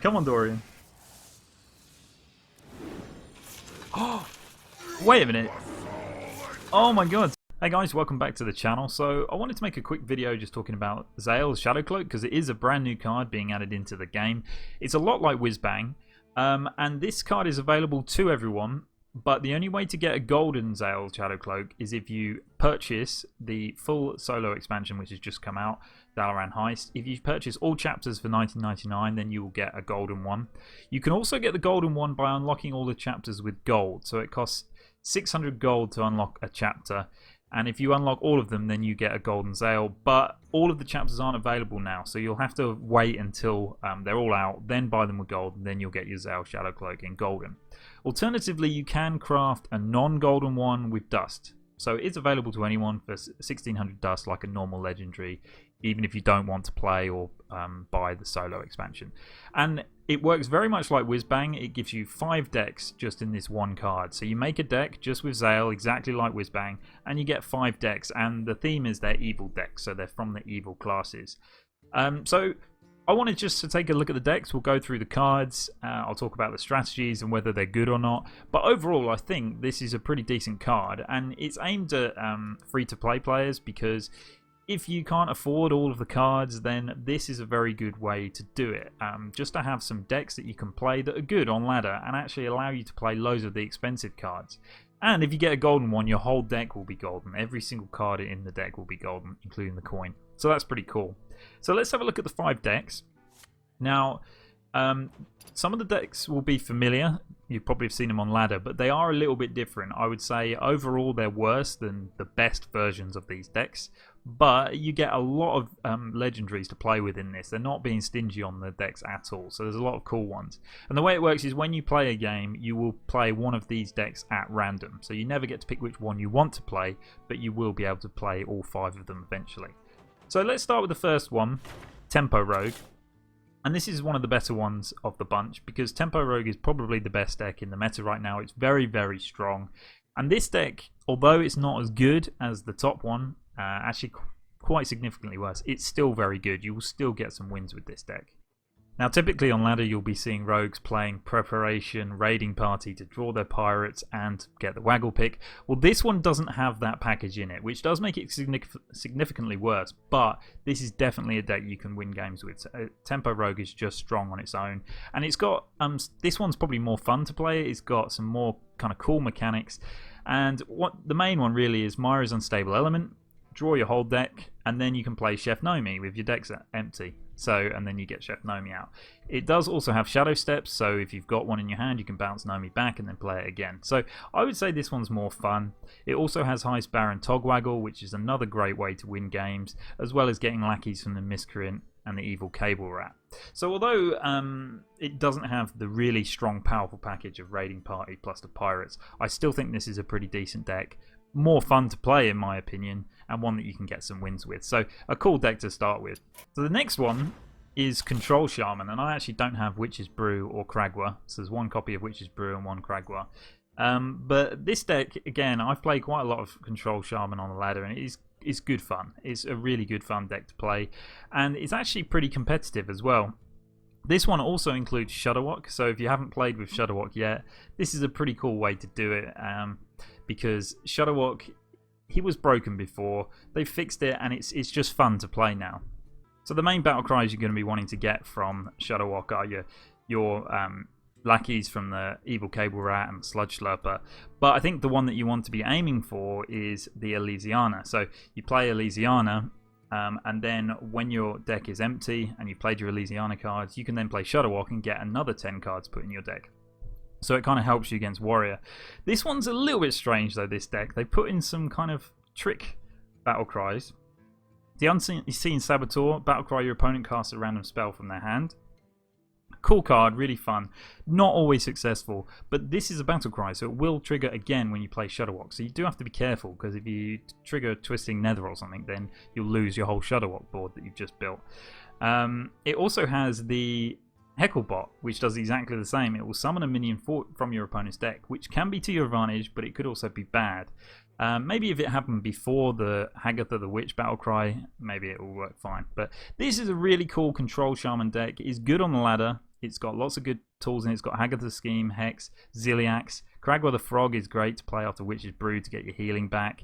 Come on, Dorian. Oh, wait a minute. Oh my god. Hey guys, welcome back to the channel. So I wanted to make a quick video just talking about Zayle Shadow Cloak because it is a brand new card being added into the game. It's a lot like Whizbang, and this card is available to everyone, but the only way to get a Golden Zayle Shadow Cloak is if you purchase the full solo expansion which has just come out, Dalaran Heist. If you purchase all chapters for $19.99, then you will get a golden one. You can also get the golden one by unlocking all the chapters with gold, so it costs 600 gold to unlock a chapter. And if you unlock all of them, then you get a Golden Zayle. But all of the chapters aren't available now, so you'll have to wait until they're all out, then buy them with gold, and then you'll get your Zayle Shadow Cloak in golden. Alternatively, you can craft a non-golden one with dust. So it's available to anyone for 1600 dust, like a normal legendary, even if you don't want to play or buy the solo expansion. And it works very much like Whizbang. It gives you 5 decks just in this one card. So you make a deck just with Zayle, exactly like Whizbang, and you get 5 decks. And the theme is they're evil decks, so they're from the evil classes. So I wanted just to take a look at the decks. We'll go through the cards. I'll talk about the strategies and whether they're good or not. But overall, I think this is a pretty decent card, and it's aimed at free-to-play players, because if you can't afford all of the cards, then this is a very good way to do it. Just to have some decks that you can play that are good on ladder and actually allow you to play loads of the expensive cards. And if you get a golden one, your whole deck will be golden. Every single card in the deck will be golden, including the coin. So that's pretty cool. So let's have a look at the 5 decks. Now, some of the decks will be familiar. You probably have seen them on ladder, but they are a little bit different. I would say overall they're worse than the best versions of these decks, but you get a lot of legendaries to play with in this. They're not being stingy on the decks at all, so there's a lot of cool ones. And the way it works is when you play a game, you will play one of these decks at random. So you never get to pick which one you want to play, but you will be able to play all 5 of them eventually. So let's start with the first one, Tempo Rogue. And this is one of the better ones of the bunch, because Tempo Rogue is probably the best deck in the meta right now. It's very, very strong. And this deck, although it's not as good as the top one, actually quite significantly worse, it's still very good. You will still get some wins with this deck. Now, typically on ladder, you'll be seeing rogues playing Preparation, Raiding Party to draw their pirates and get the Waggle pick. Well, this one doesn't have that package in it, which does make it significantly worse, but this is definitely a deck you can win games with. Tempo Rogue is just strong on its own, and it's got, this one's probably more fun to play. It's got some more kind of cool mechanics, and what the main one really is Myra's Unstable Element. Draw your whole deck, and then you can play Chef Nomi with your decks empty. So, and then you get Chef Nomi out. It does also have Shadow Steps, so if you've got one in your hand, you can bounce Nomi back and then play it again. So I would say this one's more fun. It also has Heist Baron Togwaggle, which is another great way to win games, as well as getting lackeys from the Miscreant and the Evil Cable Rat. So although it doesn't have the really strong, powerful package of Raiding Party plus the Pirates, I still think this is a pretty decent deck. More fun to play in my opinion, and one that you can get some wins with. So a cool deck to start with. So the next one is Control Shaman, and I actually don't have Witch's Brew or Kragwa, so there's one copy of Witch's Brew and one Kragwa. But this deck, again, I've played quite a lot of Control Shaman on the ladder, and it's good fun. It's a really good fun deck to play, and it's actually pretty competitive as well. This one also includes Shudderwock, so if you haven't played with Shudderwock yet, this is a pretty cool way to do it, because Shudderwock, he was broken before. They fixed it, and it's just fun to play now. So the main battle cries you're going to be wanting to get from Shudderwock are your lackeys from the Evil Cable Rat and Sludge Slurper. But I think the one that you want to be aiming for is the Elysiana. So you play Elysiana, and then when your deck is empty and you've played your Elysiana cards, you can then play Shudderwock and get another 10 cards put in your deck. So it kind of helps you against Warrior. This one's a little bit strange though, this deck. They put in some kind of trick battle cries. The Unseen Saboteur, battle cry your opponent casts a random spell from their hand. Cool card, really fun. Not always successful, but this is a battle cry, so it will trigger again when you play Shudderwock. So you do have to be careful, because if you trigger Twisting Nether or something, then you'll lose your whole Shudderwock board that you've just built. It also has the Hecklebot, which does exactly the same. It will summon a minion from your opponent's deck, which can be to your advantage, but it could also be bad. Maybe if it happened before the Hagatha the Witch battlecry, maybe it will work fine. But this is a really cool Control Shaman deck. It's good on the ladder. It's got lots of good tools in it. It's got Hagatha Scheme, Hex, Ziliax. Cragwell the Frog is great to play after Witch's Brew to get your healing back.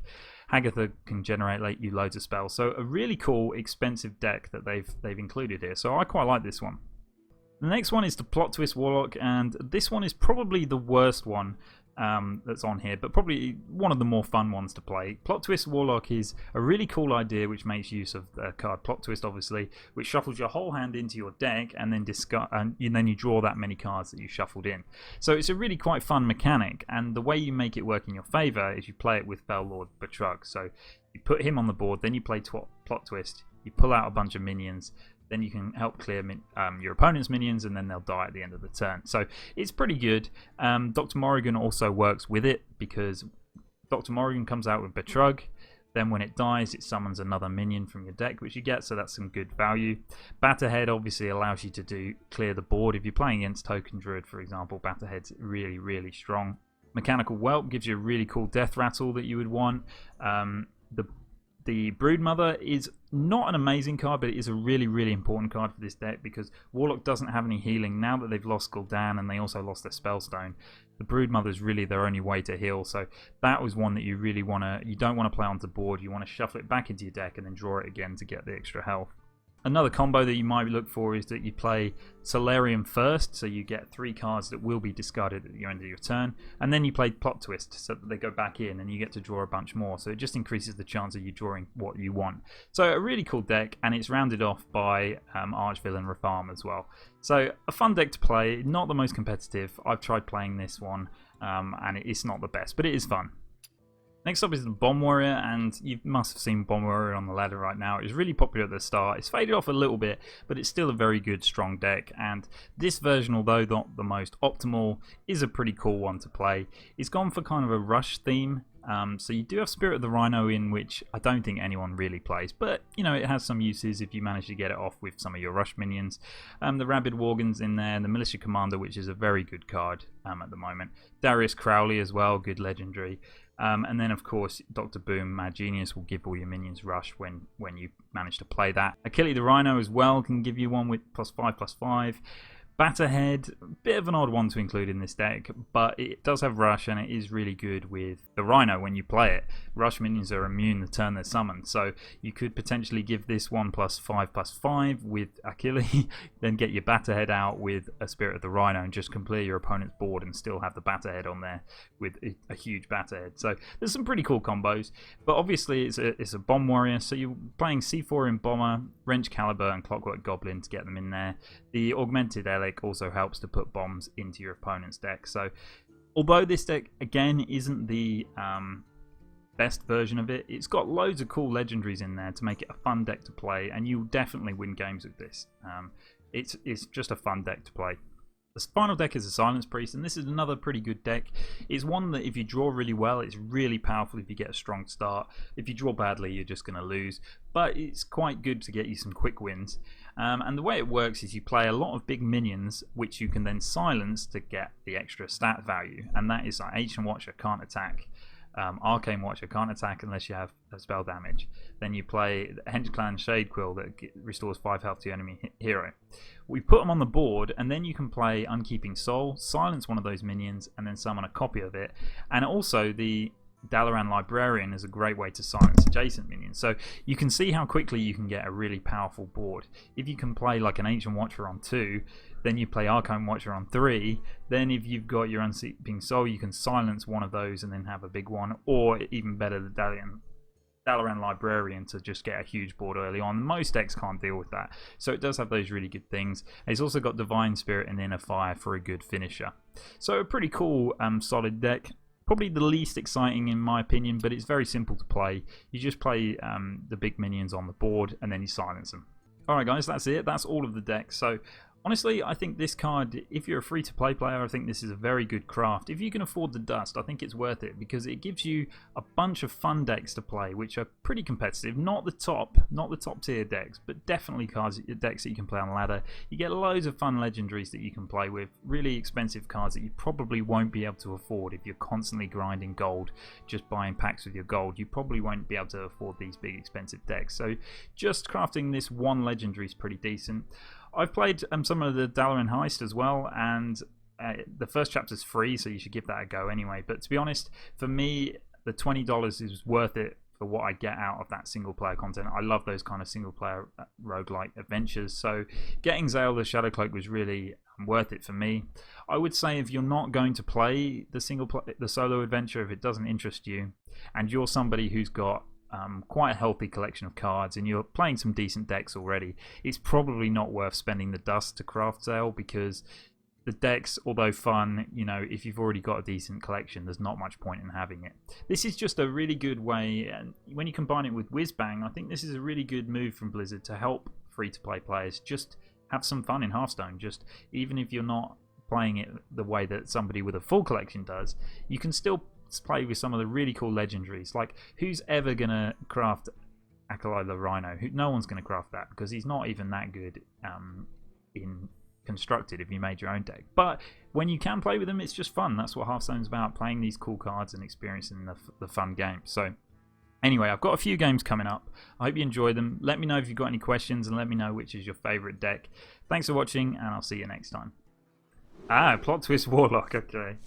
Hagatha can generate you loads of spells. So a really cool, expensive deck that they've included here. So I quite like this one. The next one is the Plot Twist Warlock, and this one is probably the worst one that's on here, but probably one of the more fun ones to play. Plot Twist Warlock is a really cool idea which makes use of the card Plot Twist, obviously, which shuffles your whole hand into your deck and then then you draw that many cards that you shuffled in. So it's a really quite fun mechanic, and the way you make it work in your favour is you play it with Fellord Betrug. So you put him on the board, then you play Plot Twist, you pull out a bunch of minions, then you can help clear your opponent's minions, and then they'll die at the end of the turn. So it's pretty good. Dr. Morrigan also works with it, because Dr. Morrigan comes out with Betrug. Then when it dies, it summons another minion from your deck, which you get, so that's some good value. Batterhead obviously allows you to clear the board. If you're playing against Token Druid, for example, Batterhead's really, really strong. Mechanical Whelp gives you a really cool death rattle that you would want. The Broodmother is not an amazing card, but it is a really, really important card for this deck, because Warlock doesn't have any healing. Now that they've lost Gul'dan and they also lost their Spellstone, the Broodmother is really their only way to heal. So that was one that you really you don't want to play onto board. You want to shuffle it back into your deck and then draw it again to get the extra health. Another combo that you might look for is that you play Solarium first, so you get 3 cards that will be discarded at the end of your turn, and then you play Plot Twist so that they go back in and you get to draw a bunch more, so it just increases the chance of you drawing what you want. So a really cool deck, and it's rounded off by Archvillain Rafaam as well. So a fun deck to play, not the most competitive. I've tried playing this one, and it's not the best, but it is fun. Next up is the Bomb Warrior, and you must have seen Bomb Warrior on the ladder right now. It was really popular at the start. It's faded off a little bit, but it's still a very good, strong deck. And this version, although not the most optimal, is a pretty cool one to play. It's gone for kind of a rush theme. So you do have Spirit of the Rhino in, which I don't think anyone really plays, but you know, it has some uses if you manage to get it off with some of your rush minions. The Rabid Worgen's in there, and the Militia Commander, which is a very good card at the moment. Darius Crowley as well, good legendary. And then of course Dr. Boom, Mad Genius, will give all your minions rush when you manage to play that. Achille the Rhino as well can give you one with +5/+5. Batterhead, a bit of an odd one to include in this deck, but it does have rush, and it is really good with the Rhino when you play it. Rush minions are immune the turn they're summoned, so you could potentially give this one +5/+5 with Achille, then get your Batterhead out with a Spirit of the Rhino and just clear your opponent's board and still have the Batterhead on there with a huge Batterhead. So there's some pretty cool combos, but obviously it's a Bomb Warrior, so you're playing C4 in Bomber, Wrench Caliber, and Clockwork Goblin to get them in there. The Augmented Elec also helps to put bombs into your opponent's deck. So although this deck again isn't the best version of it, it's got loads of cool legendaries in there to make it a fun deck to play, and you'll definitely win games with this. It's just a fun deck to play. The final deck is a Silence Priest, and this is another pretty good deck. It's one that if you draw really well, it's really powerful if you get a strong start. If you draw badly, you're just going to lose, but it's quite good to get you some quick wins. And the way it works is you play a lot of big minions, which you can then silence to get the extra stat value, and that is like Ancient Watcher can't attack. Arcane Watcher can't attack unless you have a spell damage. Then you play Henchclan Shadequill that restores 5 health to your enemy hero. We put them on the board, and then you can play Unkeeping Soul, silence one of those minions, and then summon a copy of it. And also the Dalaran Librarian is a great way to silence adjacent minions. So you can see how quickly you can get a really powerful board. If you can play like an Ancient Watcher on 2, then you play Arcane Watcher on 3, then if you've got your Unkeeping Soul, you can silence one of those and then have a big one, or even better, the Dalaran Librarian to just get a huge board early on. Most decks can't deal with that, so it does have those really good things. It's also got Divine Spirit and Inner Fire for a good finisher. So a pretty cool solid deck. Probably the least exciting in my opinion, but it's very simple to play. You just play the big minions on the board and then you silence them. Alright guys, that's it. That's all of the decks. So honestly, I think this card, if you're a free-to-play player, I think this is a very good craft. If you can afford the dust, I think it's worth it, because it gives you a bunch of fun decks to play, which are pretty competitive. Not the top tier decks, but definitely decks that you can play on ladder. You get loads of fun legendaries that you can play with, really expensive cards that you probably won't be able to afford if you're constantly grinding gold, just buying packs with your gold. You probably won't be able to afford these big expensive decks. So just crafting this one legendary is pretty decent. I've played some of the Dalaran Heist as well, and the first chapter's free, so you should give that a go anyway. But to be honest, for me, the $20 is worth it for what I get out of that single player content. I love those kind of single player roguelike adventures. So getting Zayle the Shadow Cloak was really worth it for me. I would say if you're not going to play the solo adventure, if it doesn't interest you, and you're somebody who's got quite a healthy collection of cards and you're playing some decent decks already, it's probably not worth spending the dust to craft Zayle, because the decks, although fun, you know, if you've already got a decent collection, there's not much point in having it. This is just a really good way, and when you combine it with Whizbang, I think this is a really good move from Blizzard to help free-to-play players just have some fun in Hearthstone. Just even if you're not playing it the way that somebody with a full collection does, you can still play with some of the really cool legendaries. Like, who's ever gonna craft Acolyte the Rhino? No one's gonna craft that, because he's not even that good in constructed if you made your own deck. But when you can play with them, it's just fun. That's what Hearthstone's about, playing these cool cards and experiencing the fun game. So anyway, I've got a few games coming up. I hope you enjoy them. Let me know if you've got any questions, and let me know which is your favourite deck. Thanks for watching, and I'll see you next time. Plot twist Warlock, okay.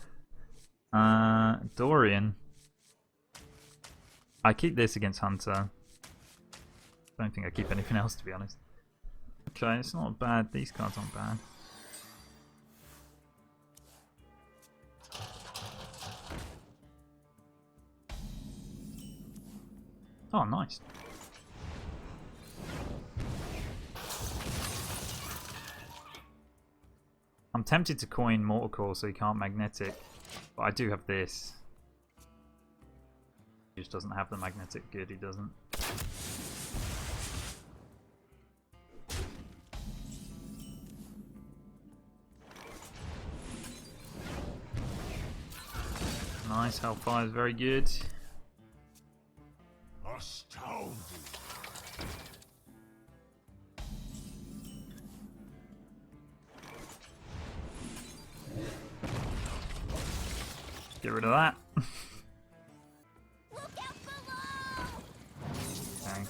Dorian. I keep this against Hunter. Don't think I keep anything else, to be honest. Okay, it's not bad. These cards aren't bad. Oh, nice. I'm tempted to coin Mortal Core so he can't magnetic, but I do have this. He just doesn't have the magnetic good, he doesn't. Nice, Hellfire is very good. Astounding. Get rid of that. Okay.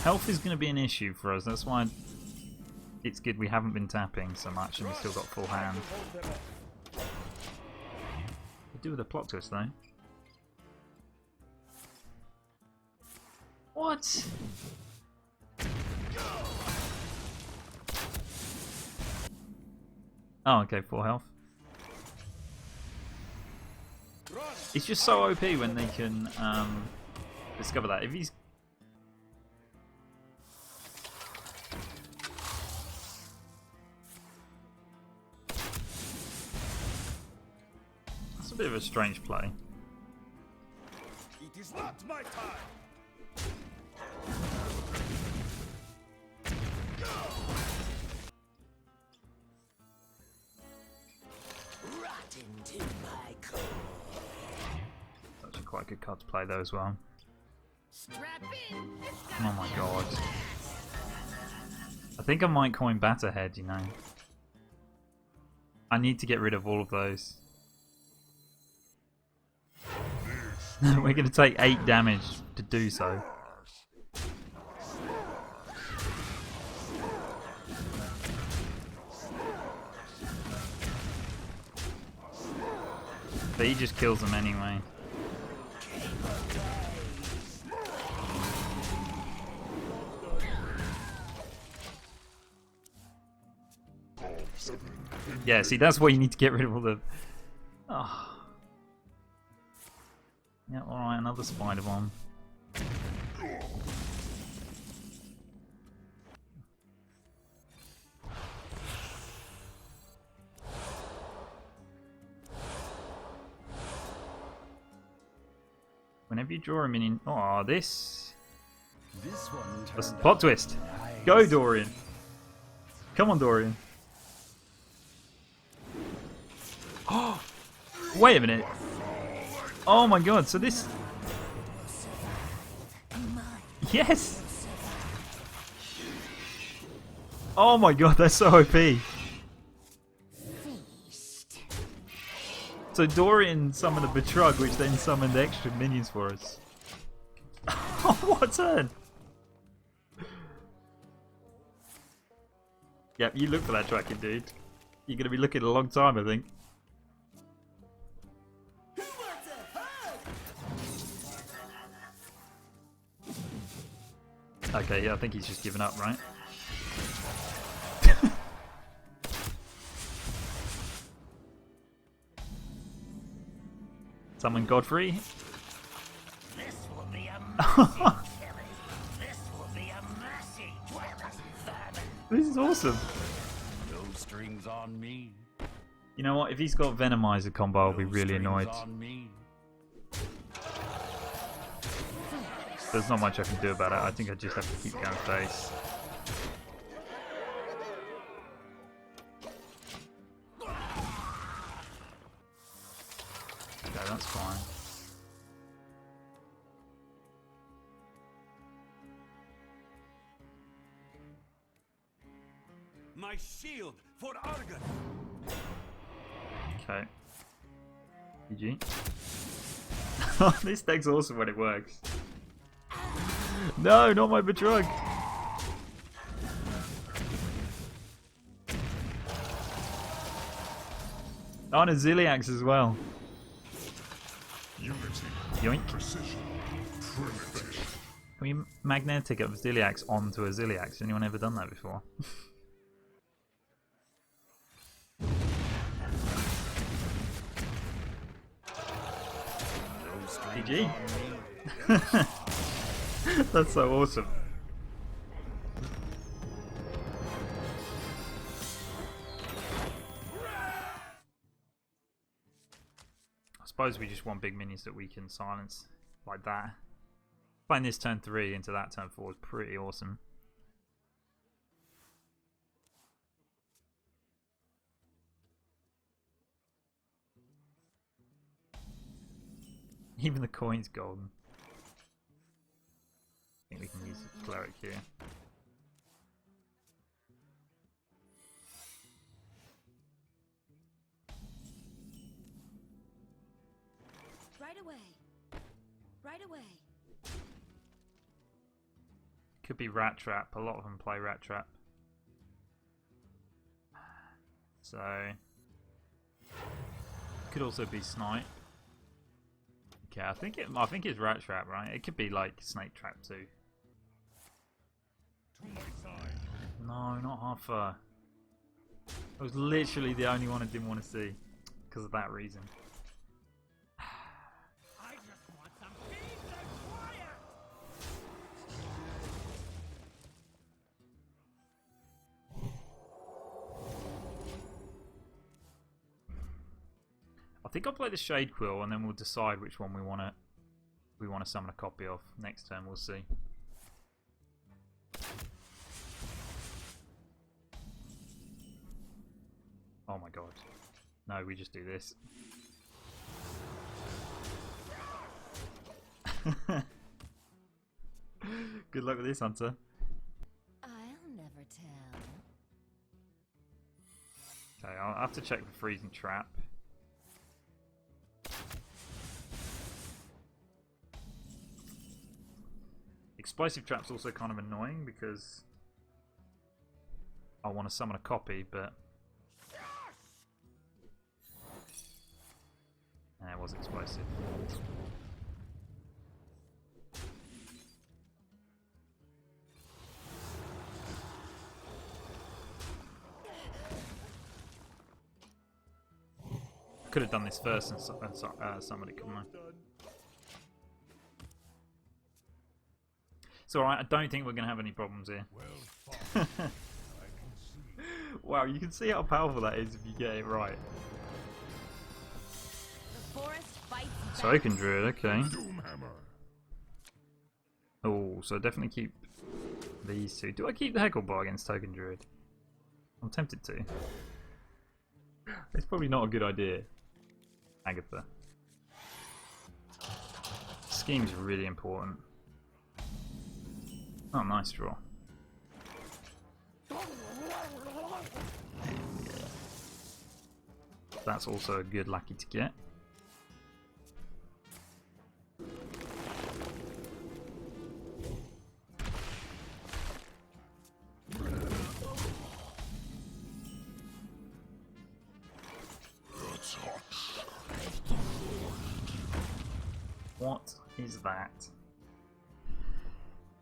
Health is going to be an issue for us, that's why it's good we haven't been tapping so much and we've still got full hand. Do with a plot twist though. What? Oh, okay, full health. It's just so OP when they can discover that. If he's a bit of a strange play. It is not my time. Rot into my core. That's a quite good card to play though as well. Oh my god. I think I might coin Batterhead, you know. I need to get rid of all of those. We're going to take 8 damage to do so. But he just kills them anyway. Yeah, see, that's why you need to get rid of all the... Oh. Yeah, alright, another spider bomb. Whenever you draw a minion... Oh, this... That's plot twist! Go, Dorian! Come on, Dorian. Oh! Wait a minute! Oh my god, so this... Yes! Oh my god, that's so OP! So Dorian summoned a Betrug, which then summoned extra minions for us. Oh, what a turn! Yep, you look for that tracking, dude. You're going to be looking a long time, I think. Okay, yeah, I think he's just given up, right? Summon Godfrey. This will be a mercy, killers. This will be a mercy, dwellers. This is awesome. No strings on me. You know what? If he's got Venomizer combo, I'll be really annoyed. On me. There's not much I can do about it. I think I just have to keep going face. Okay, that's fine. My shield for Argon. Okay. GG. This deck's awesome when it works. No, not my Betrug. Oh, and a Ziliax as well. Yoink. Can we magnetic up Ziliax onto a Ziliax? Anyone ever done that before? GG. That's so awesome. I suppose we just want big minions that we can silence like that. Playing this turn 3 into that turn 4 is pretty awesome. Even the coin's golden. I think we can use the cleric here. Right away. Right away. Could be Rat Trap. A lot of them play Rat Trap. So could also be Snipe. Okay, I think it's Rat Trap, right? It could be like Snake Trap too. No, not Half-Fur. It was literally the only one I didn't want to see because of that reason. I just want some peace and quiet. I think I'll play the Shade Quill and then we'll decide which one we want to summon a copy of next turn. We'll see. Oh my god. No, we just do this. Good luck with this, Hunter. I'll never tell. Okay, I'll have to check for Freezing Trap. Explosive Trap's also kind of annoying because I want to summon a copy, but it was explosive. Could have done this first and somebody couldn't I? It's alright, I don't think we're going to have any problems here. Wow, you can see how powerful that is if you get it right. The forest fights back. Token Druid, okay. Oh, so definitely keep these two. Do I keep the Hecklebar against Token Druid? I'm tempted to. It's probably not a good idea. Agatha. Scheme's really important. Oh, nice draw. That's also a good lucky to get. What is that?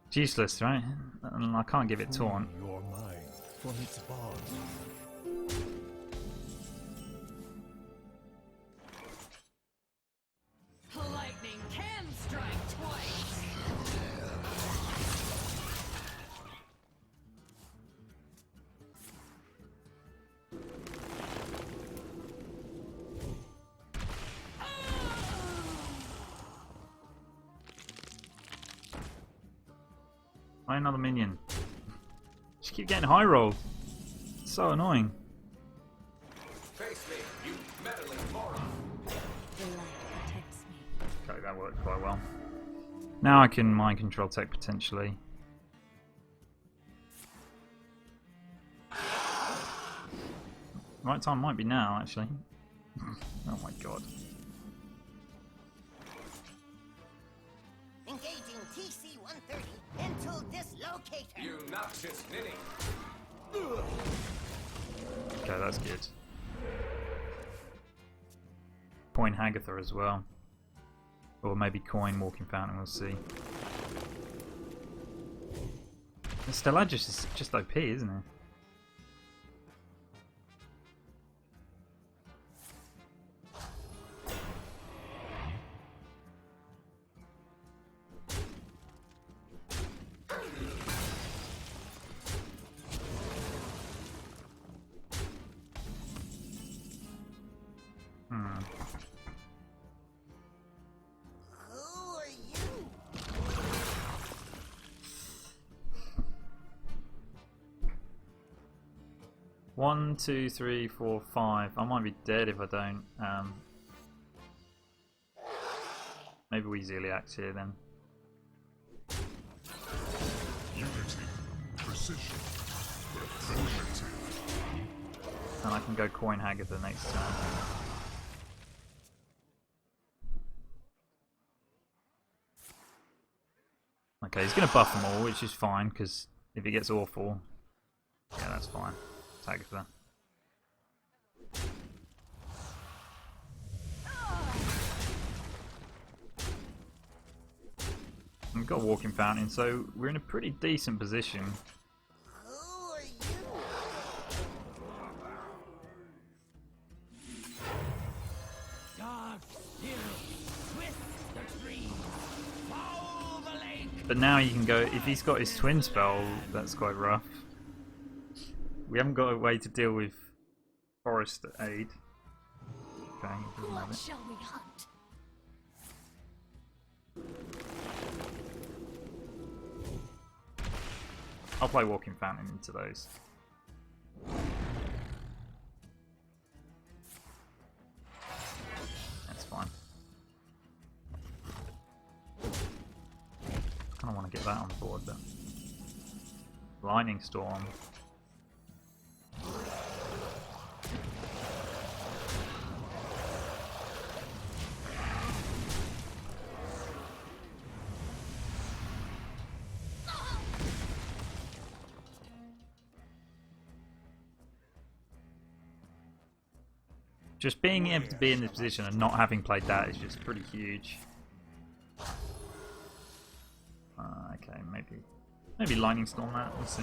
It's useless, right? And I can't give it taunt. Your mind from its bonds. Lightning can strike twice. Why another minion? Just keep getting high rolled. It's so annoying. Face me, you meddling moron! The light protects me. Okay, that worked quite well. Now I can mind control tech potentially. Right time might be now, actually. Oh my god. Engaging TC-130 into dislocator. You noxious ninny! Okay, that's good. Point Hagatha as well. Or maybe Coin Walking Fountain, we'll see. The Stellagus is just OP, isn't it? Who are you? 1, 2, 3, 4, 5. I might be dead if I don't. Maybe we Zeliax here then. Unity, precision, primitive. And I can go Coin Hagatha next turn. Okay, he's going to buff them all, which is fine, because if it gets awful, yeah, that's fine. It's Hagatha. We've got a Walking Fountain, so we're in a pretty decent position. Who are you? Dark spirit, twist the trees, foul the lake. But now you can go, if he's got his twin spell, that's quite rough. We haven't got a way to deal with Forest Aid. Okay, he doesn't have What it. shall we hunt? I'll play Walking Fountain into those. That's fine. I don't want to get that on the board, but Lightning Storm. Just being able to be in this position and not having played that is just pretty huge. Okay, maybe Lightning Storm that. We'll see.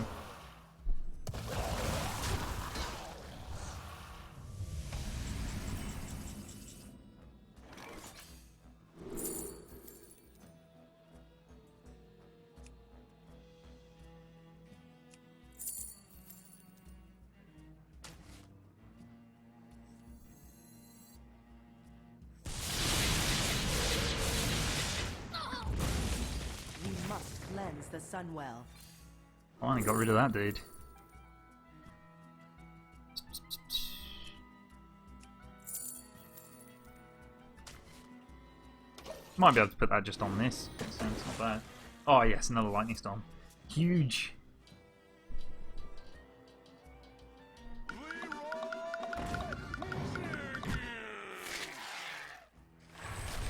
We must cleanse the Sunwell. Finally got rid of that dude. Might be able to put that just on this. It's not bad. Oh yes, another Lightning Storm. Huge.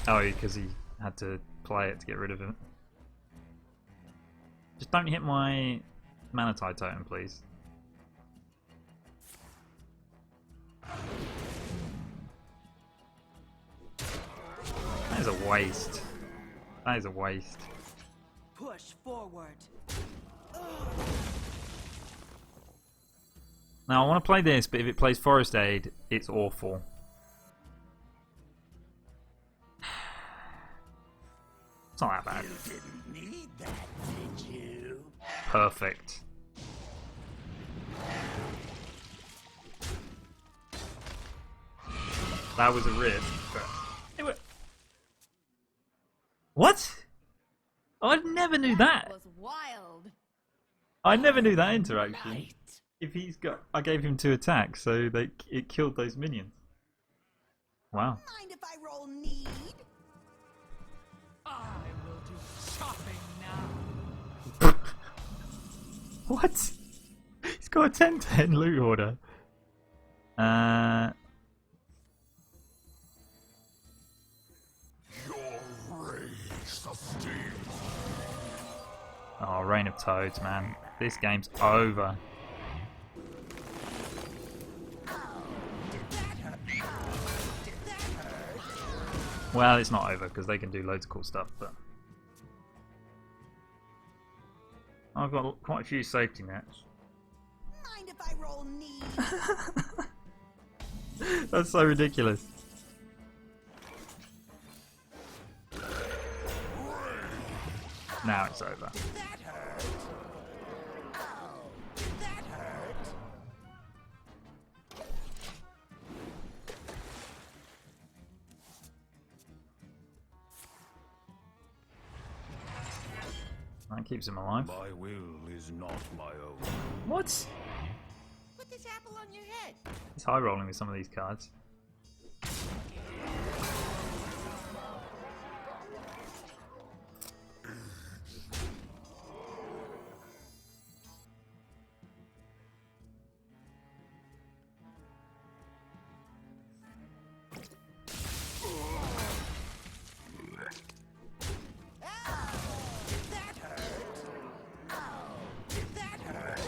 Oh, because he had to play it to get rid of it. Just don't hit my Manatide totem, please. That is a waste. That is a waste. Push forward. Now I want to play this, but if it plays Forest Aid, it's awful. It's not that bad. You didn't need that, did you? Perfect. That was a risk, but what? I never knew that. Was wild. I never knew that interaction. Right. If he's got, I gave him 2 attacks, so it killed those minions. Wow. Mind if I roll need? I will do shopping now. What? He's got a 10/10 loot order. Oh, Reign of Toads, man. This game's over. Well, it's not over because they can do loads of cool stuff, but I've got quite a few safety nets. Mind if I roll need? That's so ridiculous. Now it's over. That hurt. Oh, that hurt. That keeps him alive. My will is not my own. What? Put this apple on your head. He's high rolling with some of these cards. That hurt. Oh, that hurt.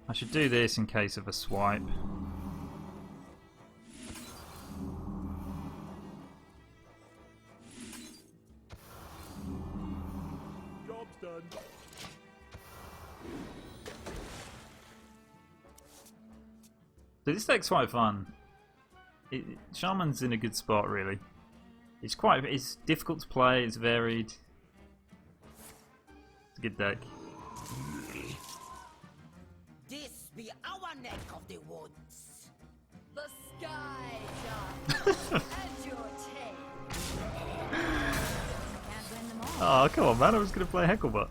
I should do this in case of a swipe. Job's done. So this deck's quite fun. Shaman's in a good spot, really. It's difficult to play. It's varied. It's a good deck. This be our neck of the woods. The sky darkens at your tail. Can't win them all. Oh, come on, man! I was gonna play Hecklebot.